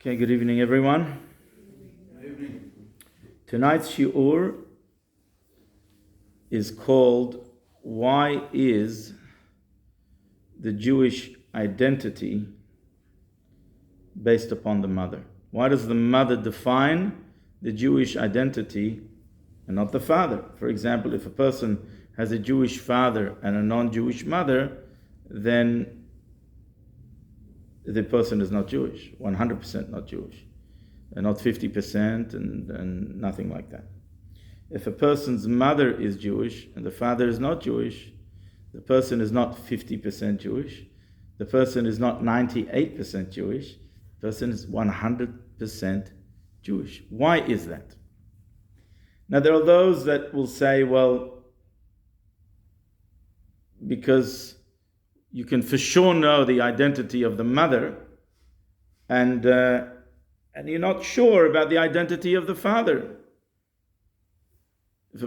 Okay, good evening, everyone. Good evening. Tonight's shiur is called "Why is the Jewish identity based upon the mother?" Why does the mother define the Jewish identity and not the father? For example, if a person has a Jewish father and a non-Jewish mother, then the person is not Jewish, 100% not Jewish, and not 50% and nothing like that. If a person's mother is Jewish and the father is not Jewish, the person is not 50% Jewish, the person is not 98% Jewish, the person is 100% Jewish. Why is that? Now there are those that will say, well, because you can for sure know the identity of the mother, and you're not sure about the identity of the father. If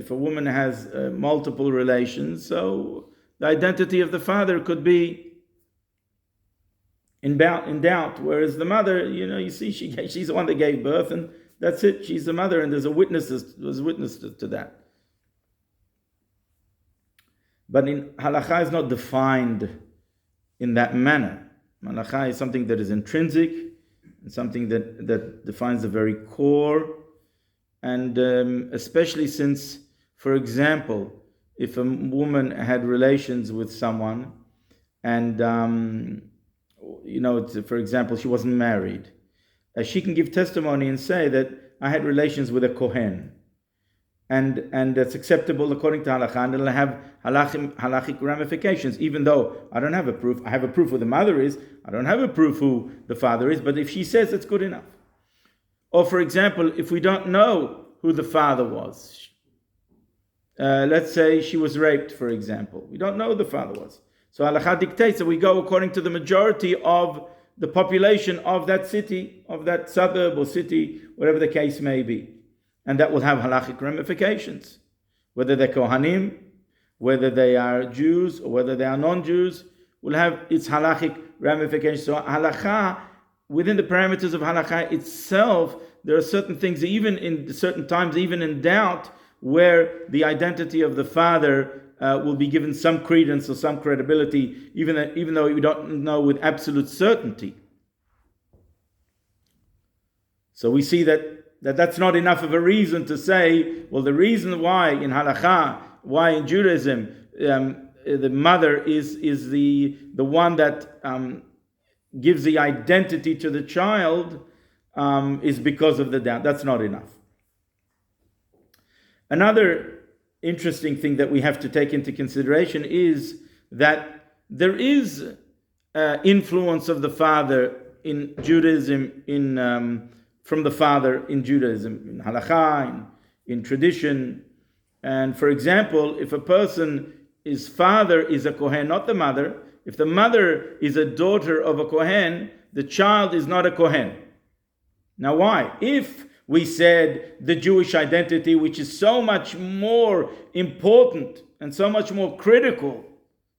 a woman has multiple relations, so the identity of the father could be in doubt, whereas the mother, you see, she's the one that gave birth, and that's it. She's the mother, and there's witness to that. But in halakha is not defined in that manner. Halakha is something that is intrinsic, and something that defines the very core. And especially since, for example, if a woman had relations with someone, and for example, she wasn't married, she can give testimony and say that I had relations with a kohen. And that's acceptable according to halakha, and it'll have halachic ramifications, even though I don't have a proof. I have a proof who the mother is, I don't have a proof who the father is, but if she says, it's good enough. Or for example, if we don't know who the father was, let's say she was raped, for example, we don't know who the father was. So halakha dictates that we go according to the majority of the population of that city, of that suburb or city, whatever the case may be. And that will have halachic ramifications. Whether they're Kohanim, whether they are Jews, or whether they are non-Jews, will have its halachic ramifications. So halakha, within the parameters of halakha itself, there are certain things, even in certain times, even in doubt, where the identity of the father will be given some credence or some credibility, even though we don't know with absolute certainty. So we see that's not enough of a reason to say, well, the reason why in halakha, why in Judaism, the mother is the one that gives the identity to the child is because of the doubt. That's not enough. Another interesting thing that we have to take into consideration is that there is influence of the father in Judaism, from the father in Judaism, in halakha, in tradition. And for example, if a his father is a kohen, not the mother, if the mother is a daughter of a kohen, the child is not a kohen. Now why? If we said the Jewish identity, which is so much more important and so much more critical,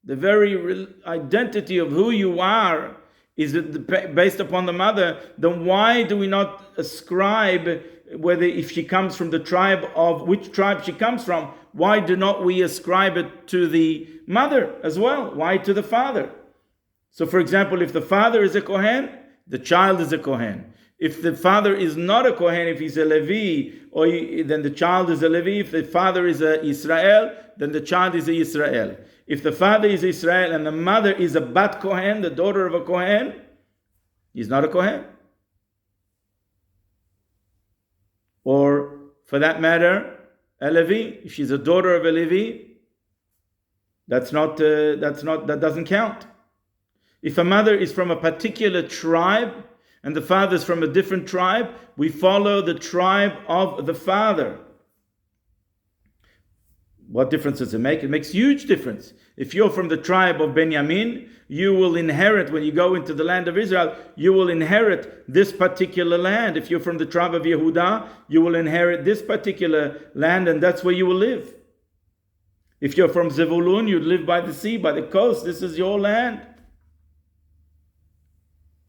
the very identity of who you are, is based upon the mother, then why do we not ascribe, if she comes from the tribe of which tribe she comes from, why do not we ascribe it to the mother as well? Why to the father? So for example, if the father is a kohen, the child is a kohen. If the father is not a kohen, if he's a Levi, then the child is a Levi. If the father is a Israel, then the child is a Israel. If the father is Israel and the mother is a bat kohen, the daughter of a kohen, he's not a kohen. Or for that matter, a Levi, if she's a daughter of a Levi, that doesn't count. If a mother is from a particular tribe and the father is from a different tribe, we follow the tribe of the father. What difference does it make? It makes huge difference. If you're from the tribe of Benjamin, you will inherit, when you go into the land of Israel, you will inherit this particular land. If you're from the tribe of Yehuda, you will inherit this particular land, and that's where you will live. If you're from Zevulun, you live by the sea, by the coast. This is your land.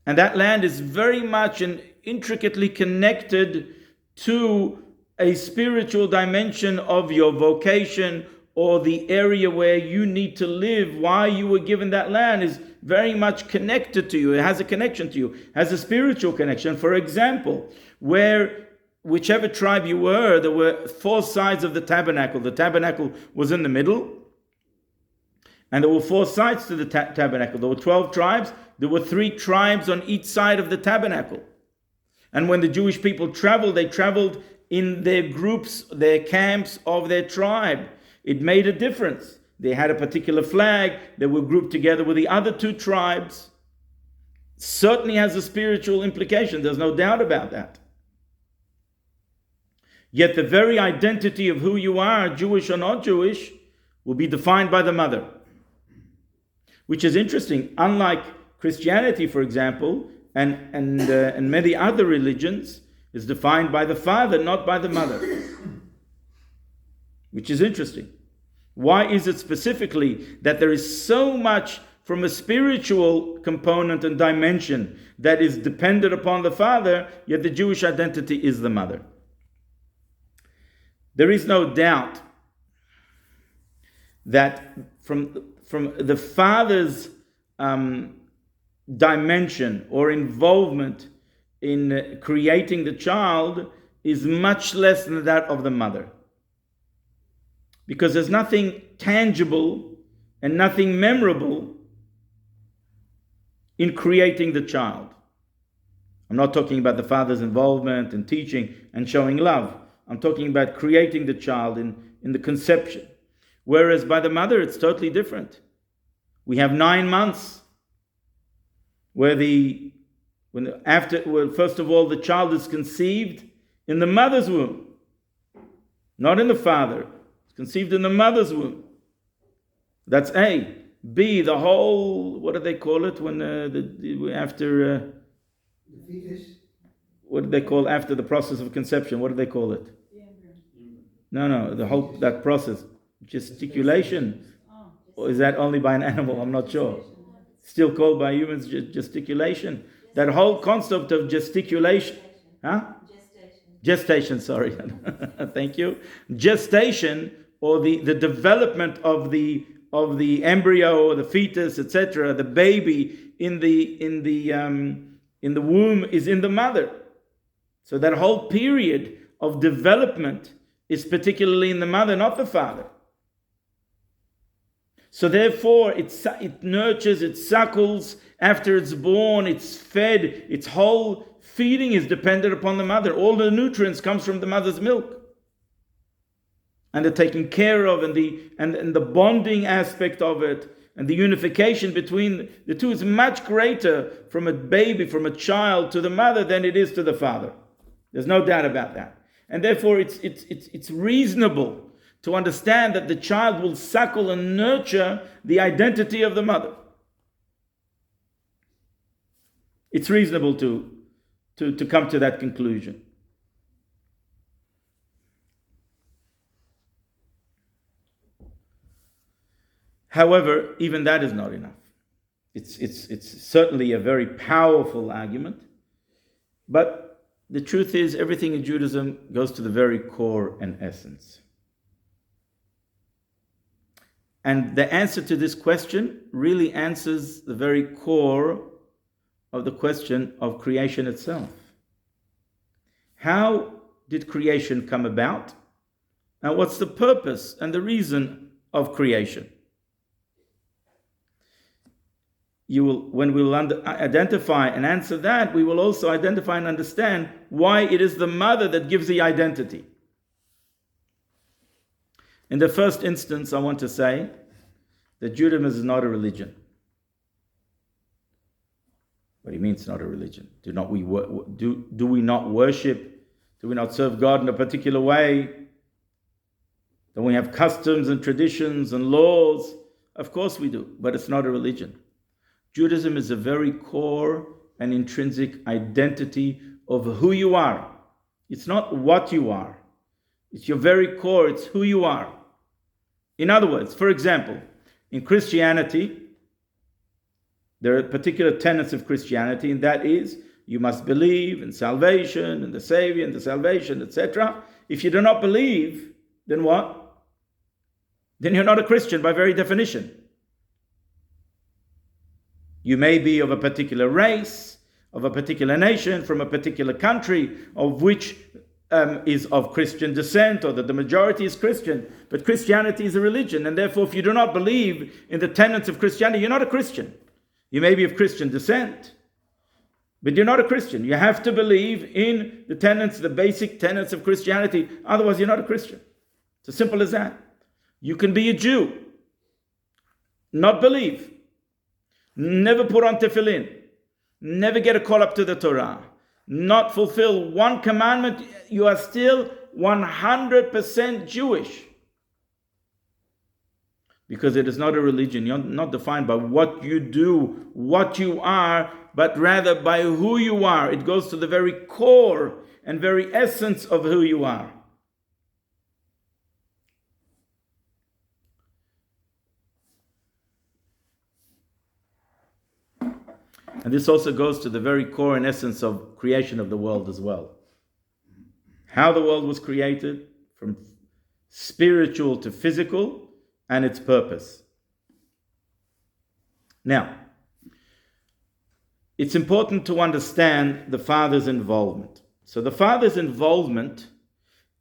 And that land is very much and intricately connected to a spiritual dimension of your vocation, or the area where you need to live, why you were given that land, is very much connected to you. It has a connection to you, has a spiritual connection. For example, whichever tribe you were, there were 4 sides of the tabernacle. The tabernacle was in the middle, and there were 4 sides to the tabernacle. There were 12 tribes. There were 3 tribes on each side of the tabernacle. And when the Jewish people traveled, they traveled in their groups, their camps of their tribe. It made a difference. They had a particular flag. They were grouped together with the other 2 tribes. Certainly has a spiritual implication. There's no doubt about that. Yet the very identity of who you are, Jewish or not Jewish, will be defined by the mother. Which is interesting. Unlike Christianity, for example, and many other religions, is defined by the father, not by the mother. Which is interesting. Why is it specifically that there is so much from a spiritual component and dimension that is dependent upon the father, yet the Jewish identity is the mother? There is no doubt that from the father's dimension or involvement in creating the child is much less than that of the mother. Because there's nothing tangible and nothing memorable in creating the child. I'm not talking about the father's involvement in teaching and showing love. I'm talking about creating the child in the conception. Whereas by the mother, it's totally different. We have 9 months where first of all, the child is conceived in the mother's womb, not in the father. It's conceived in the mother's womb. That's A. B, the whole, what do they call it when after The fetus. what do they call after the process of conception? What do they call it? No, the whole that process, gesticulation, or is that only by an animal? I'm not sure. Still called by humans gesticulation. That whole concept of gesticulation, Gestation. Sorry, thank you. Gestation, or the development of the embryo or the fetus, etc., the baby in the womb is in the mother. So that whole period of development is particularly in the mother, not the father. So therefore, it nurtures, it suckles. After it's born, it's fed. Its whole feeding is dependent upon the mother. All the nutrients comes from the mother's milk. And the taking care of and the bonding aspect of it and the unification between the two is much greater from a baby, from a child to the mother than it is to the father. There's no doubt about that. And therefore, it's reasonable to understand that the child will suckle and nurture the identity of the mother. It's reasonable to come to that conclusion. However, even that is not enough. It's certainly a very powerful argument, but the truth is everything in Judaism goes to the very core and essence. And the answer to this question really answers the very core of the question of creation itself. How did creation come about? And what's the purpose and the reason of creation? When we will identify and answer that, we will also identify and understand why it is the mother that gives the identity. In the first instance, I want to say that Judaism is not a religion. What do you mean it's not a religion? Do we not worship? Do we not serve God in a particular way? Don't we have customs and traditions and laws? Of course we do, but it's not a religion. Judaism is a very core and intrinsic identity of who you are. It's not what you are. It's your very core. It's who you are. In other words, for example, in Christianity, There are particular tenets of Christianity, and that is, you must believe in salvation, and the Savior, and the salvation, etc. If you do not believe, then what? Then you're not a Christian by very definition. You may be of a particular race, of a particular nation, from a particular country, of which is of Christian descent, or that the majority is Christian. But Christianity is a religion, and therefore if you do not believe in the tenets of Christianity, you're not a Christian. You may be of Christian descent, but you're not a Christian. You have to believe in the tenets, the basic tenets of Christianity. Otherwise, you're not a Christian. It's as simple as that. You can be a Jew, not believe, never put on tefillin, never get a call up to the Torah, not fulfill one commandment. You are still 100% Jewish. Because it is not a religion. You're not defined by what you do, what you are, but rather by who you are. It goes to the very core and very essence of who you are. And this also goes to the very core and essence of creation of the world as well. How the world was created, from spiritual to physical, and its purpose. Now, it's important to understand the Father's involvement. So the Father's involvement,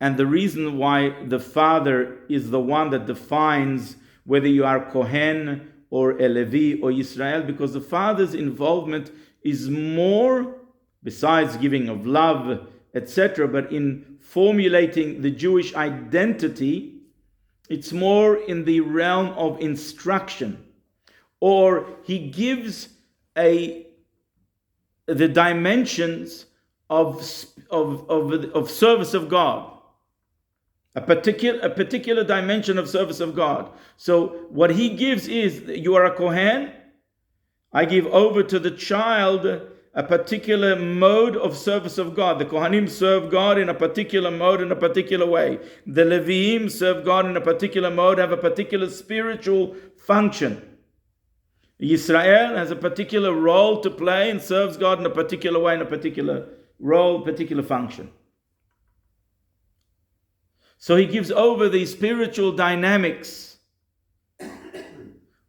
and the reason why the Father is the one that defines whether you are Kohen or a Levi or Israel, because the Father's involvement is more, besides giving of love, etc., but in formulating the Jewish identity. It's more in the realm of instruction, or he gives the dimensions of service of God, a particular dimension of service of God. So what he gives is, you are a Kohen, I give over to the child a particular mode of service of God. The Kohanim serve God in a particular mode, in a particular way. The Leviim serve God in a particular mode, have a particular spiritual function. Yisrael has a particular role to play and serves God in a particular way, in a particular role, particular function. So he gives over the spiritual dynamics,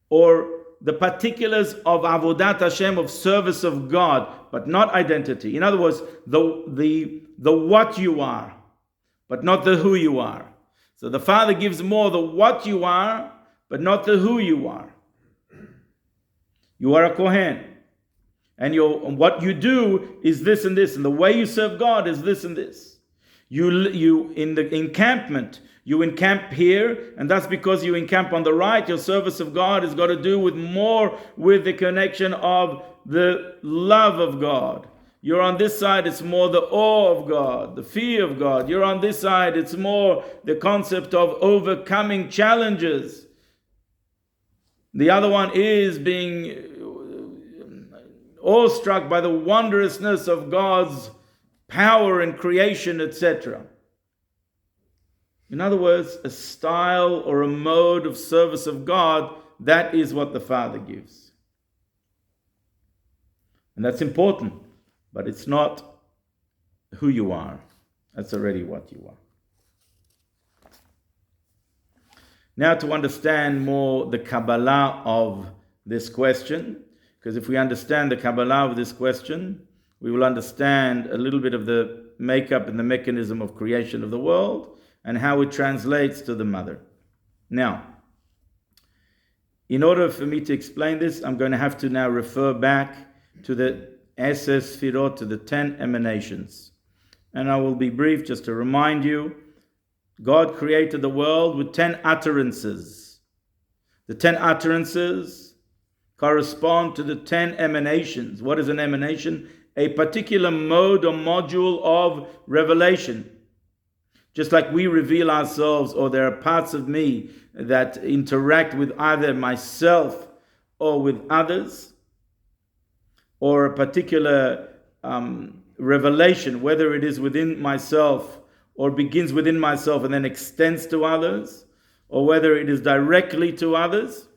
or the particulars of Avodat Hashem, of service of God, but not identity. In other words, the what you are, but not the who you are. So the Father gives more the what you are, but not the who you are. You are a Kohen, and what you do is this and this, and the way you serve God is this and this. You in the encampment, you encamp here, and that's because you encamp on the right. Your service of God has got to do with more with the connection of the love of God. You're on this side, it's more the awe of God, the fear of God. You're on this side, it's more the concept of overcoming challenges. The other one is being awestruck by the wondrousness of God's power and creation, etc. In other words, a style or a mode of service of God, that is what the Father gives. And that's important, but it's not who you are. That's already what you are. Now, to understand more the Kabbalah of this question, because if we understand the Kabbalah of this question, we will understand a little bit of the makeup and the mechanism of creation of the world, and how it translates to the mother. Now, in order for me to explain this, I'm going to have to now refer back to the Eses Sfirot, to the 10 emanations. And I will be brief just to remind you, God created the world with 10 utterances. The 10 utterances correspond to the 10 emanations. What is an emanation? A particular mode or module of revelation. Just like we reveal ourselves, or there are parts of me that interact with either myself or with others, or a particular revelation, whether it is within myself or begins within myself and then extends to others, or whether it is directly to others.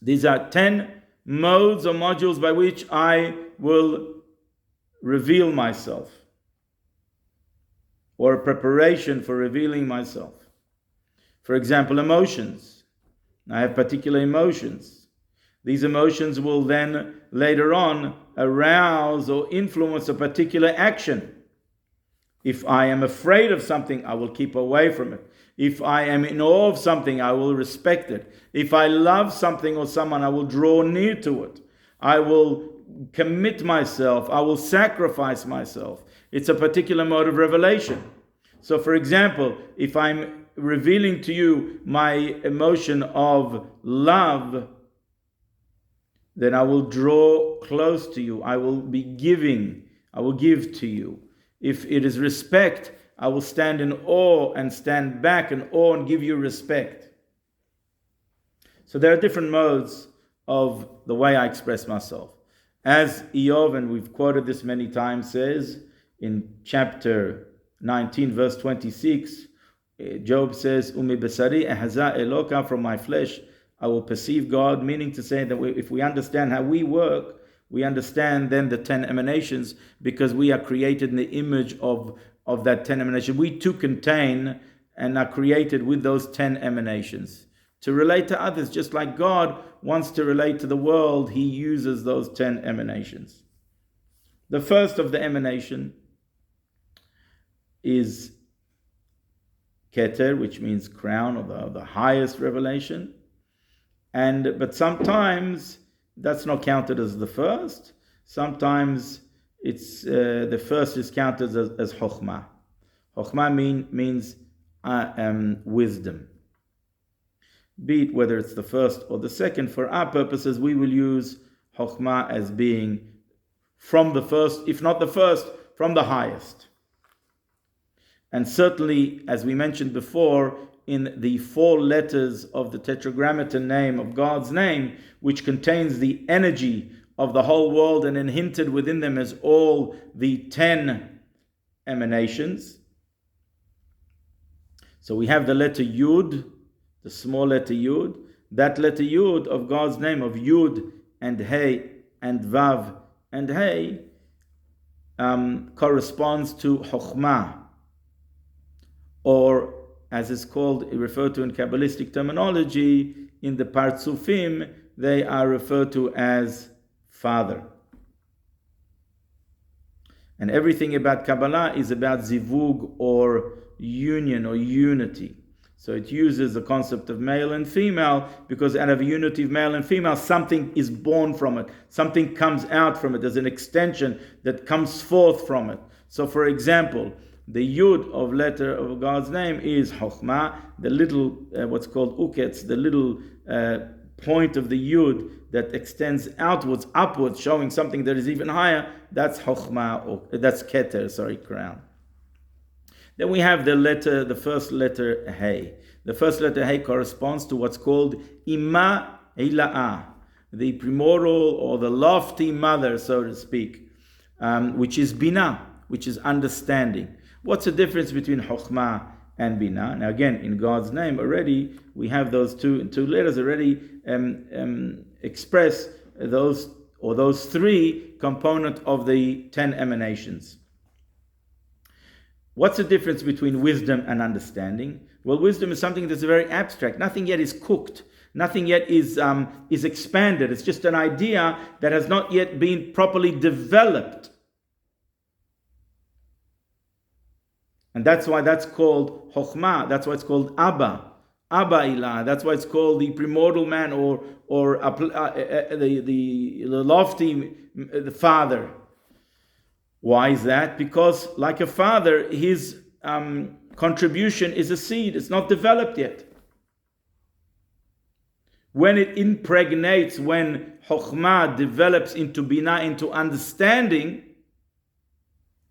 These are 10 modes or modules by which I will reveal myself, or a preparation for revealing myself. For example, emotions. I have particular emotions. These emotions will then later on arouse or influence a particular action. If I am afraid of something, I will keep away from it. If I am in awe of something, I will respect it. If I love something or someone, I will draw near to it. I will commit myself. I will sacrifice myself. It's a particular mode of revelation. So, for example, if I'm revealing to you my emotion of love, then I will draw close to you. I will be giving. I will give to you. If it is respect, I will stand in awe and stand back in awe and give you respect. So there are different modes of the way I express myself. As Eov, and we've quoted this many times, says in chapter 19, verse 26, Job says, Umi besari ehaza eloka, from my flesh I will perceive God, meaning to say that if we understand how we work, we understand then the 10 emanations, because we are created in the image of that 10 emanations. We too contain and are created with those 10 emanations to relate to others. Just like God wants to relate to the world, He uses those 10 emanations. The first of the emanation is Keter, which means crown, or the highest revelation. But sometimes that's not counted as the first. Sometimes it's the first is counted as Chokhmah. Chokhmah means wisdom. Be it whether it's the first or the second, for our purposes, we will use Chokhmah as being from the first, if not the first, from the highest. And certainly, as we mentioned before, in the 4 letters of the tetragrammaton name of God's name, which contains the energy of the whole world, and then hinted within them as all the 10 emanations. So we have the letter Yud, the small letter Yud. That letter Yud of God's name, of Yud and Hey and Vav and Hey, corresponds to Chokhmah, or as is called, referred to in Kabbalistic terminology, in the Partsufim, they are referred to as Father. And everything about Kabbalah is about zivug, or union, or unity. So it uses the concept of male and female, because out of a unity of male and female, something is born from it. Something comes out from it. There's an extension that comes forth from it. So for example, the Yud of letter of God's name is Chokhmah, the little, what's called Uketz, the little point of the Yud that extends outwards, upwards, showing something that is even higher. That's Chokhmah, or that's Keter, crown. Then we have the first letter Hey. The first letter Hey corresponds to what's called Ima Ila'ah, the primordial or the lofty mother, so to speak, which is Binah, which is understanding. What's the difference between Chokhmah and Binah? Now again, in God's name already, we have those two letters already express those 3 components of the 10 emanations. What's the difference between wisdom and understanding? Well, wisdom is something that's very abstract. Nothing yet is cooked. Nothing yet is expanded. It's just an idea that has not yet been properly developed. And that's why that's called Chokhmah. That's why it's called Abba Ilah. That's why it's called the primordial man, or the lofty the father. Why is that? Because like a father, his contribution is a seed. It's not developed yet. When it impregnates, when Chokhmah develops into Binah, into understanding,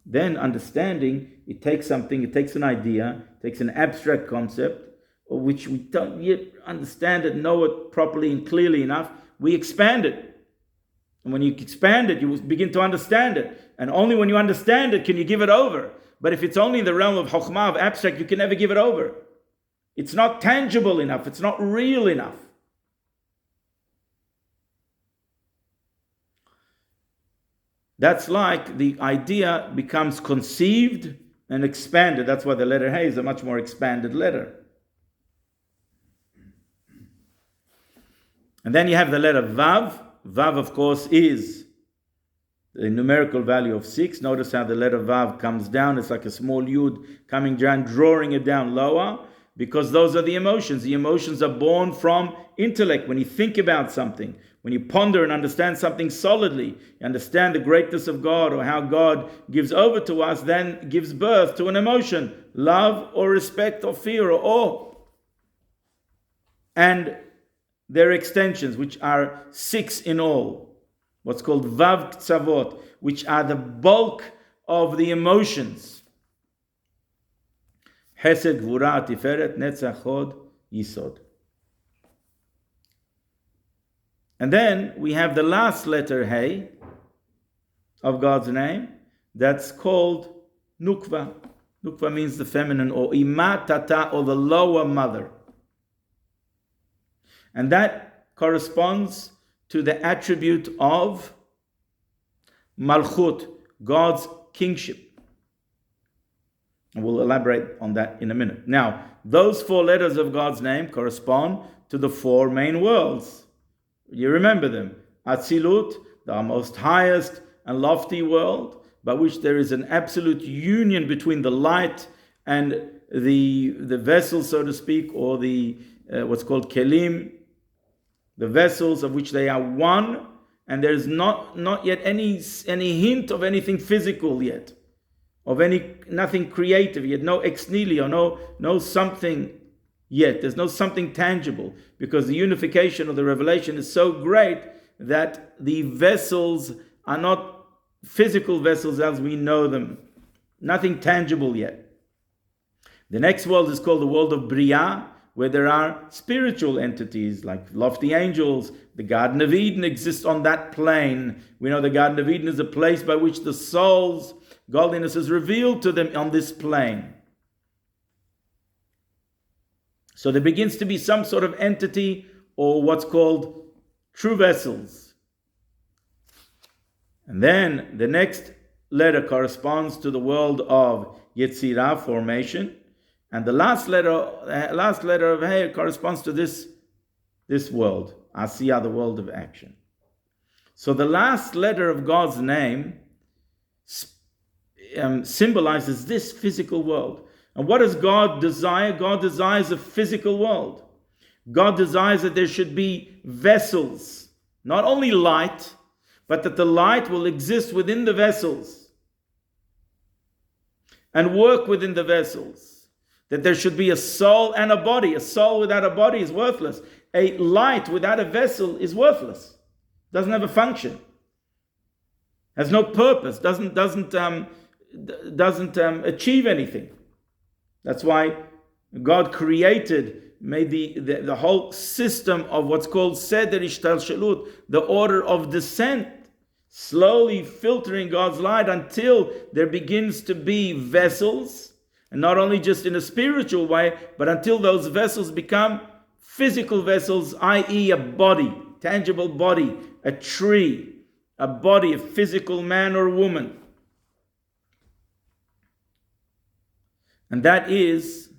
then understanding, it takes something, it takes an idea, it takes an abstract concept, of which we don't yet understand it, know it properly and clearly enough. We expand it. And when you expand it, you begin to understand it. And only when you understand it can you give it over. But if it's only in the realm of Chokhmah, of abstract, you can never give it over. It's not tangible enough. It's not real enough. That's like the idea becomes conceived and expanded. That's why the letter Hey is a much more expanded letter. And then you have the letter Vav. Vav, of course, is the numerical value of 6. Notice how the letter Vav comes down. It's like a small Yud coming down, drawing it down lower, because those are the emotions. The emotions are born from intellect. When you think about something, when you ponder and understand something solidly, you understand the greatness of God or how God gives over to us, then gives birth to an emotion, love or respect or fear or awe. And their extensions, which are 6 in all, what's called Vav Ktsavot, which are the bulk of the emotions. Hesed, Gvura, Tiferet, Netzach, Hod, Yisod. And then we have the last letter Hey of God's name, that's called Nukva. Nukva means the feminine, or Ima Tata, or the lower mother. And that corresponds to the attribute of Malchut, God's kingship. And we'll elaborate on that in a minute. Now, those 4 letters of God's name correspond to the 4 main worlds. You remember them. Atzilut, the most highest and lofty world, by which there is an absolute union between the light and the vessel, so to speak, or the what's called kelim, the vessels of which they are one, and there is not yet any hint of anything physical yet, of nothing creative yet, no ex nihilo, no something yet. There's no something tangible, because the unification of the revelation is so great that the vessels are not physical vessels as we know them. Nothing tangible yet. The next world is called the world of Bria, where there are spiritual entities like lofty angels. The Garden of Eden exists on that plane. We know the Garden of Eden is a place by which the soul's godliness is revealed to them on this plane. So there begins to be some sort of entity, or what's called true vessels. And then the next letter corresponds to the world of Yetzirah, formation. And the last letter of Hey corresponds to this world, Asiyah, the world of action. So the last letter of God's name symbolizes this physical world. And what does God desire? God desires a physical world. God desires that there should be vessels, not only light, but that the light will exist within the vessels and work within the vessels. That there should be a soul and a body. A soul without a body is worthless. A light without a vessel is worthless. Doesn't have a function. Has no purpose. Doesn't achieve anything. That's why God made the whole system of what's called Seder Ishtalshelut, the order of descent, slowly filtering God's light until there begins to be vessels, and not only just in a spiritual way, but until those vessels become physical vessels, i.e. a body, tangible body, a tree, a body, a physical man or woman. And that is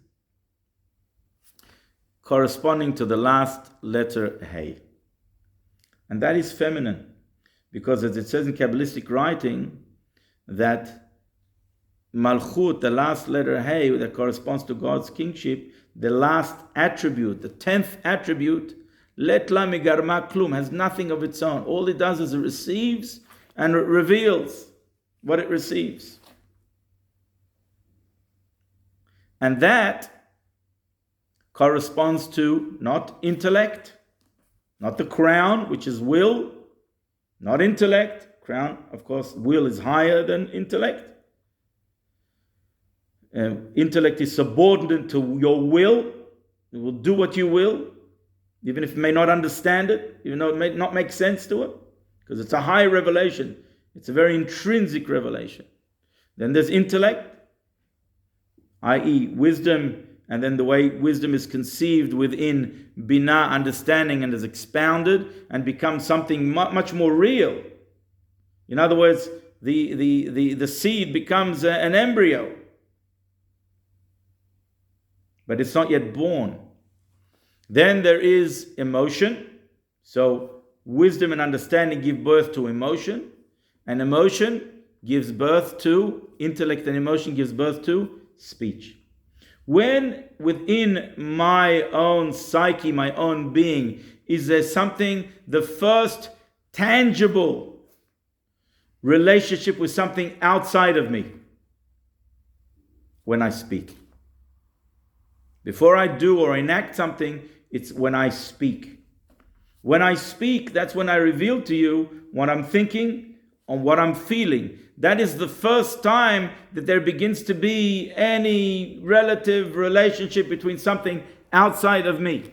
corresponding to the last letter Hey. And that is feminine, because as it says in Kabbalistic writing, that Malchut, the last letter Hey, that corresponds to God's kingship, the last attribute, the 10th attribute, Let la migarma klum, has nothing of its own. All it does is it receives and it reveals what it receives. And that corresponds to not intellect, not the crown, which is will, not intellect. Crown, of course, will is higher than intellect. Intellect is subordinate to your will. It will do what you will, even if you may not understand it, even though it may not make sense to it, because it's a high revelation. It's a very intrinsic revelation. Then there's intellect, i.e. wisdom, and then the way wisdom is conceived within Binah, understanding, and is expounded and becomes something much more real. In other words, the seed becomes an embryo. But it's not yet born. Then there is emotion. So wisdom and understanding give birth to emotion. And emotion gives birth to, intellect and emotion gives birth to speech. When within my own psyche, my own being, is there something, the first tangible relationship with something outside of me? When I speak. Before I do or enact something, it's when I speak. When I speak, that's when I reveal to you what I'm thinking and what I'm feeling. That is the first time that there begins to be any relative relationship between something outside of me.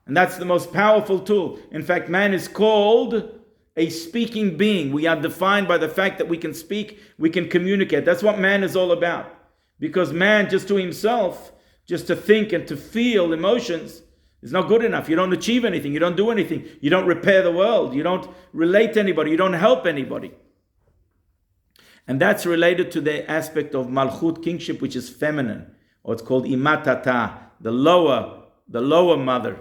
And that's the most powerful tool. In fact, man is called a speaking being. We are defined by the fact that we can speak, we can communicate. That's what man is all about. Because man, just to himself, just to think and to feel emotions, is not good enough. You don't achieve anything. You don't do anything. You don't repair the world. You don't relate to anybody. You don't help anybody. And that's related to the aspect of Malchut, kingship, which is feminine. Or it's called Imatata, the lower mother.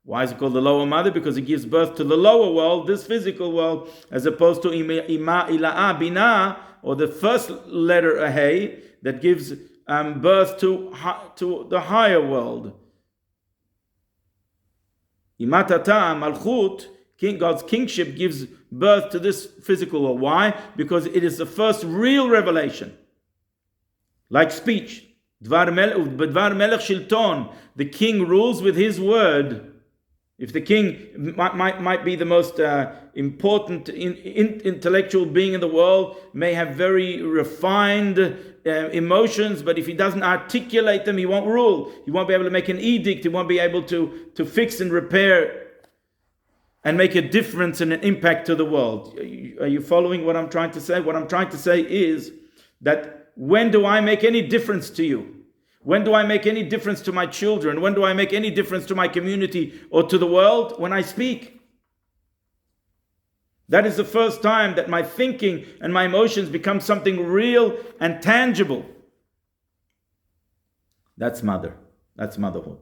Why is it called the lower mother? Because it gives birth to the lower world, this physical world, as opposed to Ima, Ila'a, Bina, or the first letter, Hey, that gives birth to the higher world. Imatata, Malchut, God's kingship gives birth to this physical world. Why? Because it is the first real revelation. Like speech. Dvar melech shilton. The king rules with his word. If the king might be the most important intellectual being in the world, may have very refined emotions, but if he doesn't articulate them, he won't rule. He won't be able to make an edict. He won't be able to fix and repair and make a difference and an impact to the world. Are you following what I'm trying to say? What I'm trying to say is that when do I make any difference to you? When do I make any difference to my children? When do I make any difference to my community or to the world? When I speak. That is the first time that my thinking and my emotions become something real and tangible. That's mother. That's motherhood.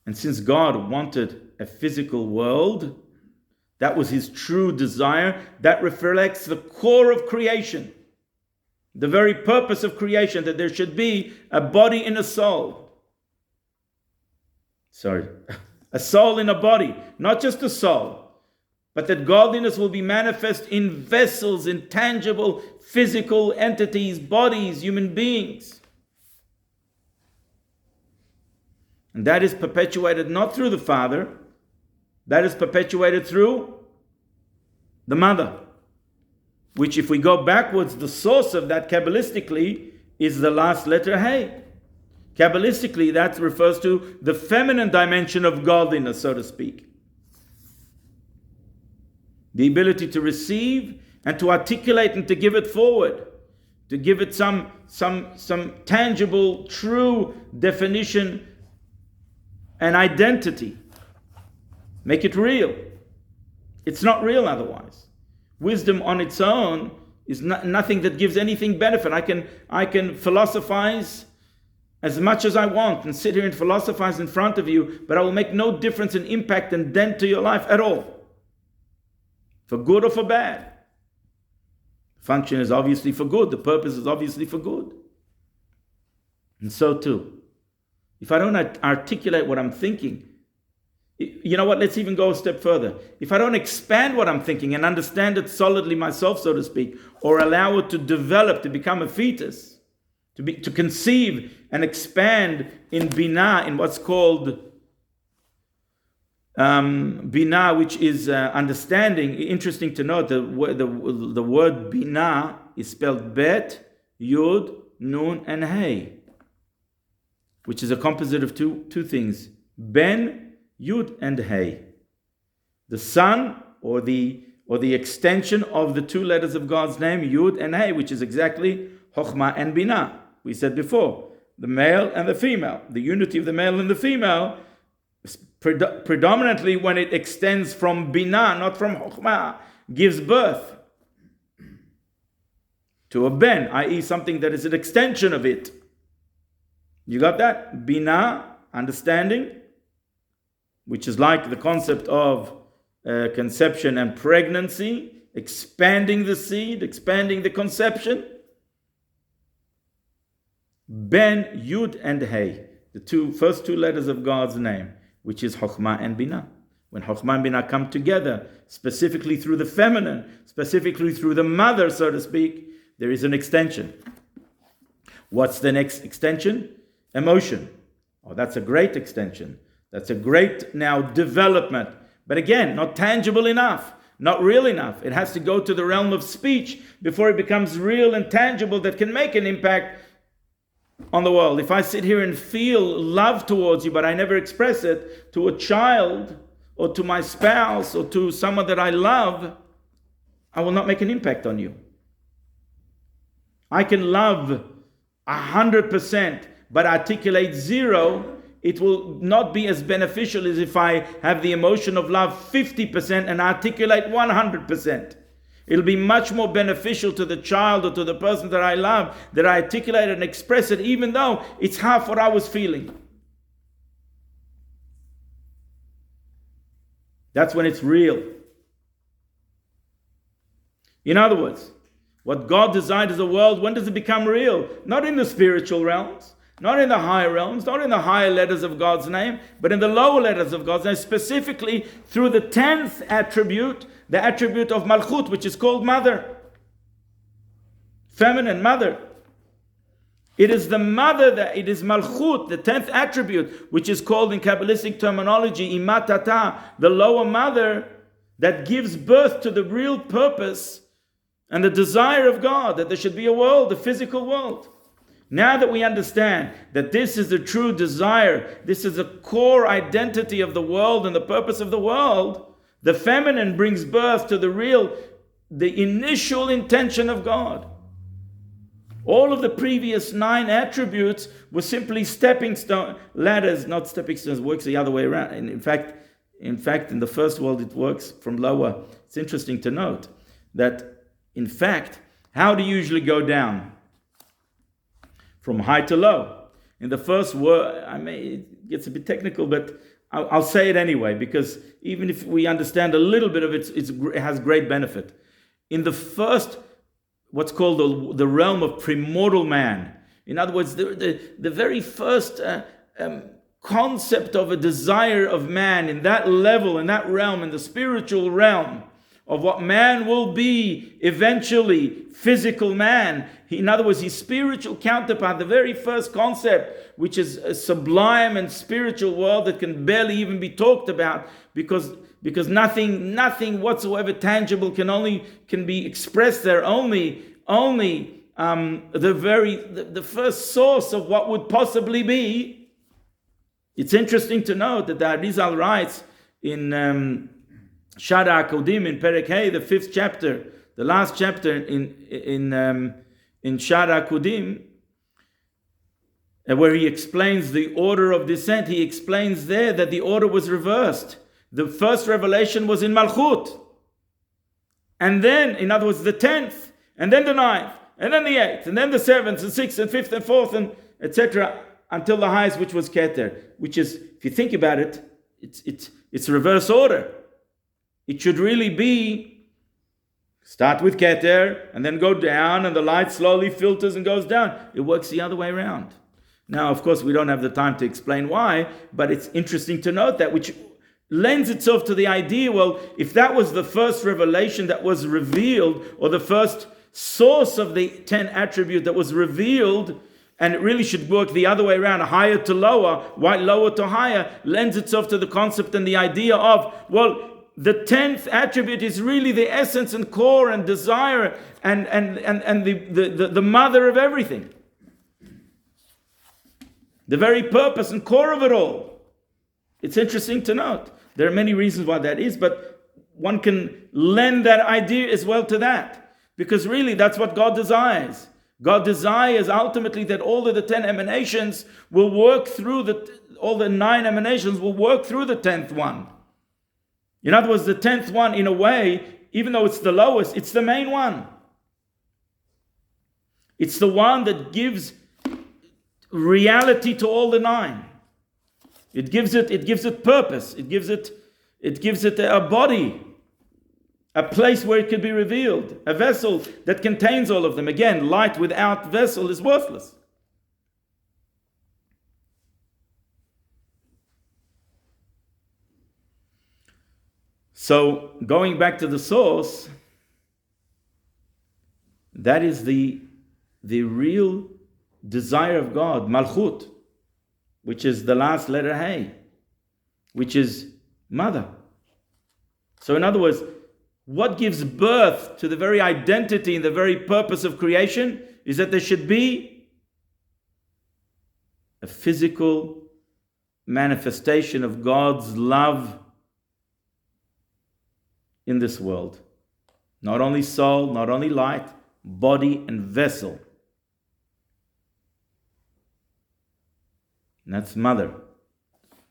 And since God wanted a physical world, that was his true desire. That reflects the core of creation. The very purpose of creation, that there should be a body and a soul. A soul in a body, not just a soul, but that godliness will be manifest in vessels, in tangible, physical entities, bodies, human beings. And that is perpetuated not through the father, that is perpetuated through the mother. Which, if we go backwards, the source of that Kabbalistically is the last letter Hey. Kabbalistically, that refers to the feminine dimension of godliness, so to speak. The ability to receive and to articulate and to give it forward, to give it some tangible, true definition and identity. Make it real. It's not real otherwise. Wisdom on its own is nothing that gives anything benefit. I can philosophize as much as I want and sit here and philosophize in front of you, but I will make no difference in impact and dent to your life at all. For good or for bad. The function is obviously for good. The purpose is obviously for good. And so too, if I don't articulate what I'm thinking, you know what, let's even go a step further. If I don't expand what I'm thinking and understand it solidly myself, so to speak, or allow it to develop, to become a fetus, to conceive and expand in Bina, in what's called Bina, which is understanding. Interesting to note, the word Bina is spelled Bet, Yud, Nun, and Hey, which is a composite of two things. Ben, Yud and Hey. The son or the extension of the two letters of God's name, Yud and Hey, which is exactly Chokhmah and Binah. We said before, the male and the female. The unity of the male and the female, predominantly when it extends from Binah, not from Chokhmah, gives birth to a ben, i.e. something that is an extension of it. You got that? Bina, understanding, which is like the concept of conception and pregnancy, expanding the seed, expanding the conception. Ben, Yud, and Hey, the first two letters of God's name, which is Chokhmah and Bina. When Chokhmah and Bina come together, specifically through the feminine, specifically through the mother, so to speak, there is an extension. What's the next extension? Emotion. Oh, that's a great extension. That's a great now development. But again, not tangible enough, not real enough. It has to go to the realm of speech before it becomes real and tangible that can make an impact on the world. If I sit here and feel love towards you, but I never express it to a child or to my spouse or to someone that I love, I will not make an impact on you. I can love 100%, but articulate 0. It will not be as beneficial as if I have the emotion of love 50% and articulate 100%. It'll be much more beneficial to the child or to the person that I love that I articulate and express it, even though it's half what I was feeling. That's when it's real. In other words, what God designed as a world, when does it become real? Not in the spiritual realms, not in the higher realms, not in the higher letters of God's name, but in the lower letters of God's name, specifically through the 10th attribute, the attribute of Malchut, which is called mother. Feminine, mother. It is the mother, it is Malchut, the 10th attribute, which is called in Kabbalistic terminology, Imatata, the lower mother, that gives birth to the real purpose and the desire of God, that there should be a world, a physical world. Now that we understand that this is the true desire, this is the core identity of the world and the purpose of the world, the feminine brings birth to the initial intention of God. All of the previous 9 attributes were simply stepping stone ladders, not stepping stones. It works the other way around. And in fact, in the first world, it works from lower. It's interesting to note that, in fact, how do you usually go down? From high to low. In the first world, it gets a bit technical, but I'll say it anyway, because even if we understand a little bit of it, it has great benefit. In the first, what's called the realm of primordial man, in other words, the very first concept of a desire of man in that level, in that realm, in the spiritual realm, of what man will be eventually, physical man. In other words, his spiritual counterpart, the very first concept, which is a sublime and spiritual world that can barely even be talked about, because nothing whatsoever tangible can be expressed there. Only the first source of what would possibly be. It's interesting to note that the Arizal writes in Shara Kodim in Perek Hey, the 5th chapter, the last chapter in Shara Kodim, where he explains the order of descent. He explains there that the order was reversed. The first revelation was in Malchut, and then, in other words, the 10th, and then the 9th, and then the 8th, and then the 7th, and 6th, and 5th, and 4th, and etc., until the highest, which was Keter, which is, if you think about it, it's reverse order. It should really be start with Keter and then go down, and the light slowly filters and goes down. It works the other way around. Now, of course, we don't have the time to explain why, but it's interesting to note that, which lends itself to the idea, well, if that was the first revelation that was revealed, or the first source of the 10 attribute that was revealed, and it really should work the other way around, higher to lower, lower to higher, lends itself to the concept and the idea of, well, the 10th attribute is really the essence and core and desire and the mother of everything. The very purpose and core of it all. It's interesting to note. There are many reasons why that is, but one can lend that idea as well to that. Because really that's what God desires. God desires ultimately that all of the 10 emanations will work through all the 9 emanations will work through the 10th one. In other words, the 10th one, in a way, even though it's the lowest, it's the main one. It's the one that gives reality to all the nine. It gives it purpose. It gives it a body, a place where it could be revealed, a vessel that contains all of them. Again, light without vessel is worthless. So, going back to the source, that is the real desire of God, Malchut, which is the last letter Hey, which is mother. So in other words, what gives birth to the very identity and the very purpose of creation is that there should be a physical manifestation of God's love in this world. Not only soul, not only light, body and vessel. And that's mother.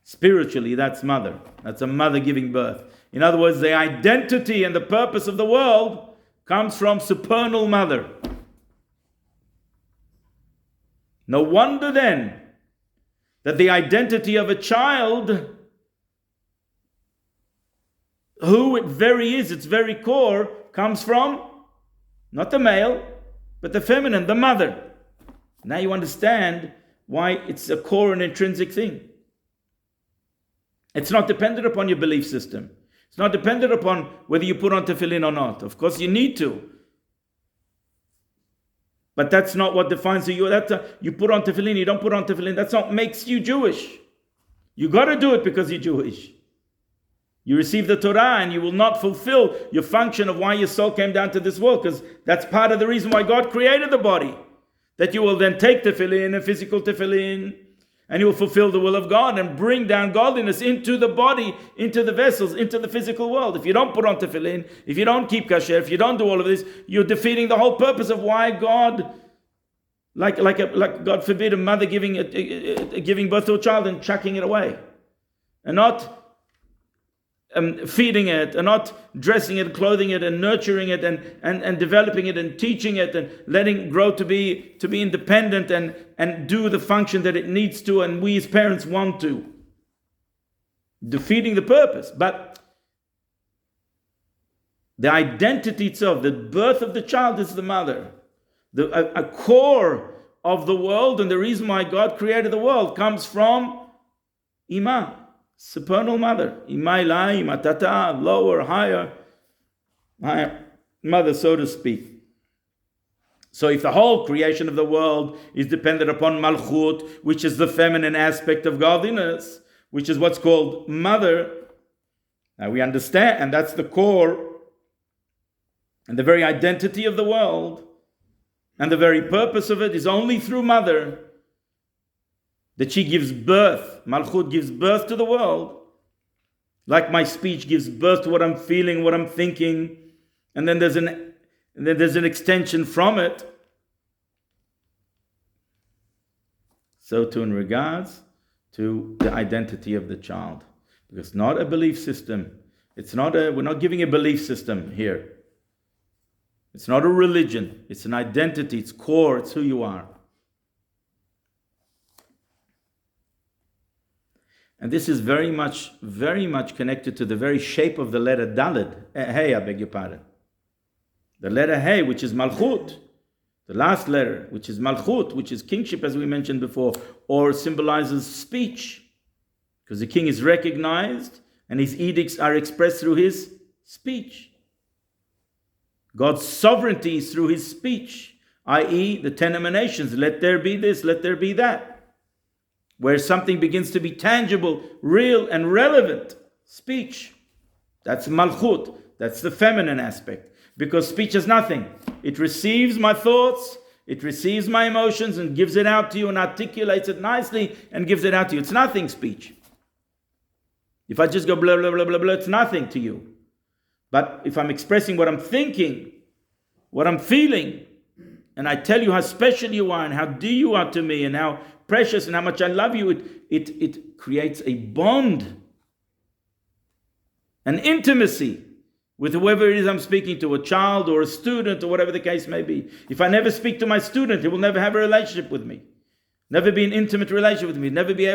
Spiritually, that's mother. That's a mother giving birth. In other words, the identity and the purpose of the world comes from supernal mother. No wonder then that the identity of a child, who it very is, its very core, comes from not the male, but the feminine, the mother. Now you understand why it's a core and intrinsic thing. It's not dependent upon your belief system. It's not dependent upon whether you put on tefillin or not. Of course you need to. But that's not what defines who you are. You put on tefillin, you don't put on tefillin. That's not makes you Jewish. You got to do it because you're Jewish. You receive the Torah and you will not fulfill your function of why your soul came down to this world, because that's part of the reason why God created the body. That you will then take tefillin, a physical tefillin, and you will fulfill the will of God and bring down godliness into the body, into the vessels, into the physical world. If you don't put on tefillin, if you don't keep kasher, if you don't do all of this, you're defeating the whole purpose of why God, like God forbid, a mother giving birth to a child and chucking it away, and not feeding it, and not dressing it, clothing it, and nurturing it, and developing it, and teaching it, and letting it grow to be independent and do the function that it needs to, and we as parents want to. Defeating the purpose. But the identity itself, the birth of the child, is the mother. A core of the world, and the reason why God created the world comes from Ima, supernal mother. Imailai, Imatata, lower, higher mother, so to speak. So if the whole creation of the world is dependent upon Malchut, which is the feminine aspect of godliness, which is what's called mother, now we understand, and that's the core and the very identity of the world, and the very purpose of it is only through mother, that she gives birth. Malchut gives birth to the world. Like my speech gives birth to what I'm feeling, what I'm thinking. And then there's an extension from it. So too in regards to the identity of the child. Because not a belief system. We're not giving a belief system here. It's not a religion. It's an identity. It's core. It's who you are. And this is very much connected to the very shape of the letter Daled. Hey, I beg your pardon. The letter Hey, which is Malchut. The last letter, which is Malchut, which is kingship, as we mentioned before, or symbolizes speech. Because the king is recognized and his edicts are expressed through his speech. God's sovereignty is through his speech, i.e. the 10 emanations. Let there be this, let there be that. Where something begins to be tangible, real, and relevant. Speech. That's Malchut. That's the feminine aspect. Because speech is nothing. It receives my thoughts, it receives my emotions, and gives it out to you, and articulates it nicely, and gives it out to you. It's nothing, speech. If I just go blah, blah, blah, blah, blah, it's nothing to you. But if I'm expressing what I'm thinking, what I'm feeling, and I tell you how special you are, and how dear you are to me, and how precious and how much I love you, it creates a bond, an intimacy, with whoever it is I'm speaking to, a child or a student or whatever the case may be. If I never speak to my student, he will never have a relationship with me, never be an intimate relationship with me, never be able